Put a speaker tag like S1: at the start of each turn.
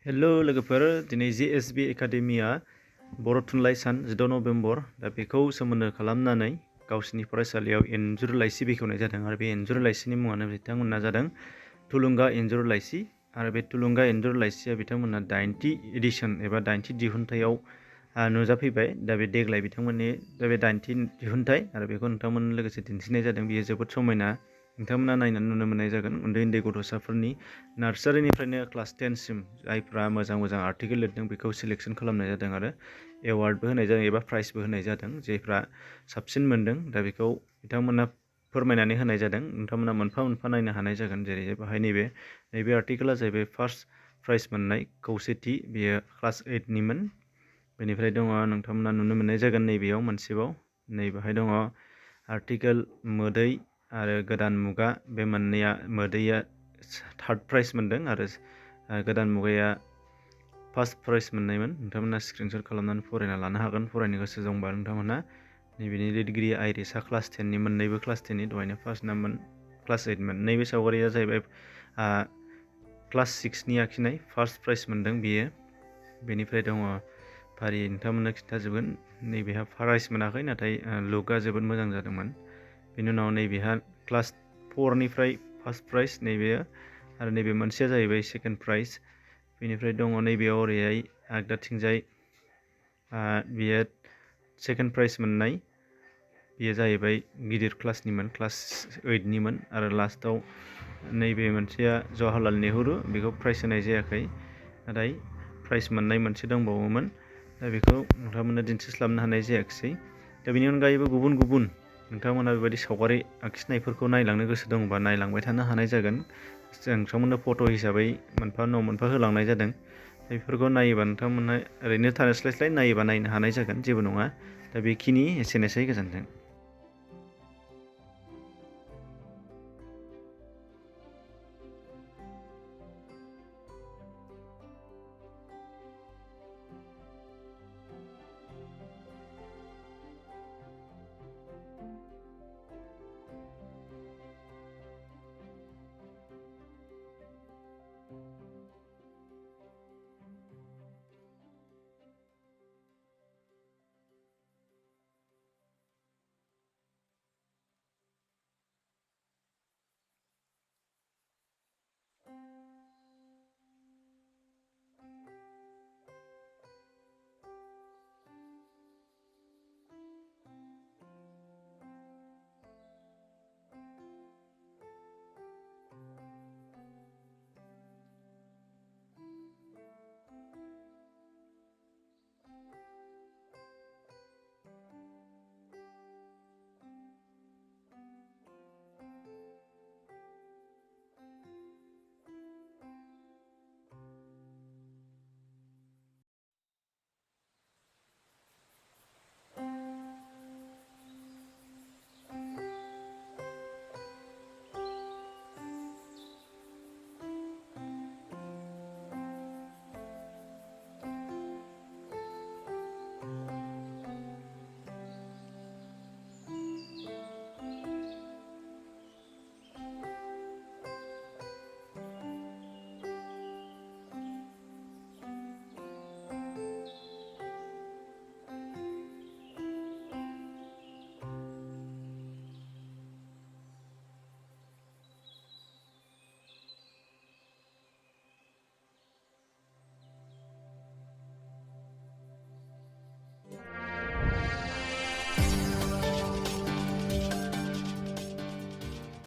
S1: Hello लोगोफोर दिनै JSB academia बर' थुनलाइ सान 16 नभेम्बर दा बेखौ सोमोन्दो खालामनानै गावसिनि फरायसालियाव इन्जुर लाइसि बेखेवनाय जादों आरो बे इन्जुर लाइसिनि मुङानो बिथांमोनना जादों थुलुंगा इन्जुर लाइसि आरो बे थुलुंगा इन्जुर लाइसिया बिथांमोनना 80 एडिशन एबा 80 दिहुनथायाव नुजाफैबाय दा बे देग्लाय बिथांमोननि बे 80 दिहुनथाय आरो बेखौ नोंथांमोननो लोगोसे दिन्थिनाय जादों बेयो जोबोद समायना नोंथांमोना नायनानै नुनो मोननाय जागोन उन्दै गथ'साफोरनि नार्सारिनिफ्रायनो क्लास 10 सिम जायफ्रा मोजां आर्टिकेल लिरदों बेखौ सिलेक्शन खालामनाय जादों आरो एवार्डबो होनाय जादों एबा प्राइजबो होनाय जादों जायफ्रा साबसिन मोनदों दा बेखौ बिथांमोना फोरमायनानै होनाय जादों नोंथांमोना मोनफा मोनफा नायनो हानाय जागोन जेरै बाहाय नैबे आर्टिकेला जाहैबाय फार्स्ट प्राइज मोननाय खौसेथि बेयो क्लास 8 निमोन बेनिफ्राय दङ नोंथांमोना नुनो मोननाय जागोन नैबेयाव मोनसेबाव नैबेहाय दङ आर्टिकेल मोदै आरो गोदान मुगा बे मोननैया मोदैया थार्ड प्राइज मोनदों आरो गोदान मुगाया फार्स्ट प्राइज मोननायमोन नोंथांमोना स्क्रिनशट खालामनानै फरायना लानो हागोन फरायनो गोसो दंबा नोंथांमोना नैबेनि लिरगिरि आइरिसआ क्लास 10 नि मोननैबो क्लास 10 नि दहायनो फार्स्ट नाममोन क्लास 8 मोन नैबे सावगारिया जाहैबाय क्लास 6 नि आखिनाय फार्स्ट प्राइज मोनदों बियो बेनिफ्राय दङ फारि नोंथांमोननो खिन्थाजोबगोन नैबेहा प्राइज मोनाखै नाथाय लुकआ जोबोद मोजां जादोंमोन बेनि उनाव नैबेहा क्लास 4 निफ्राय फार्स्ट प्राइज नैबे आरो नैबे मोनसेया जाहैबाय सेकेन्ड प्राइज बेनिफ्राय दङ नैबेयाव ओरैहाय आगदाथिंजाय बियो सेकेन्ड प्राइज मोननाय बियो जाहैबाय गिदिर क्लासनिमोन क्लास 8 निमोन आरो लास्टआव नैबे मोनसेया जवाहरलाल नेहरू बेखौ प्राइज होनाय जायाखै नाथाय प्राइज मोननाय मोनसे दंबावोमोन दा बेखौ नोंथांमोना दिन्थिस्लाबनो हानाय जायाखिसै दा बेनि अनगायैबो गुबुन नोंथांमोना बेबायदि सावगारि आखिनायफोरखौ नायलांनो गोसो दंबा नायलांबाय थानो हानाय जागोन जों नोंथांमोननो फट' हिसाबै मोनफा उनाव मोनफा होलांनाय जादों बेफोरखौ नायोबा नोंथांमोना ओरैनो थास्लायस्लाय नायोबा नायनो हानाय जागोन जेबो नङा दा बेखिनि एसेनोसै गोजोन्थों।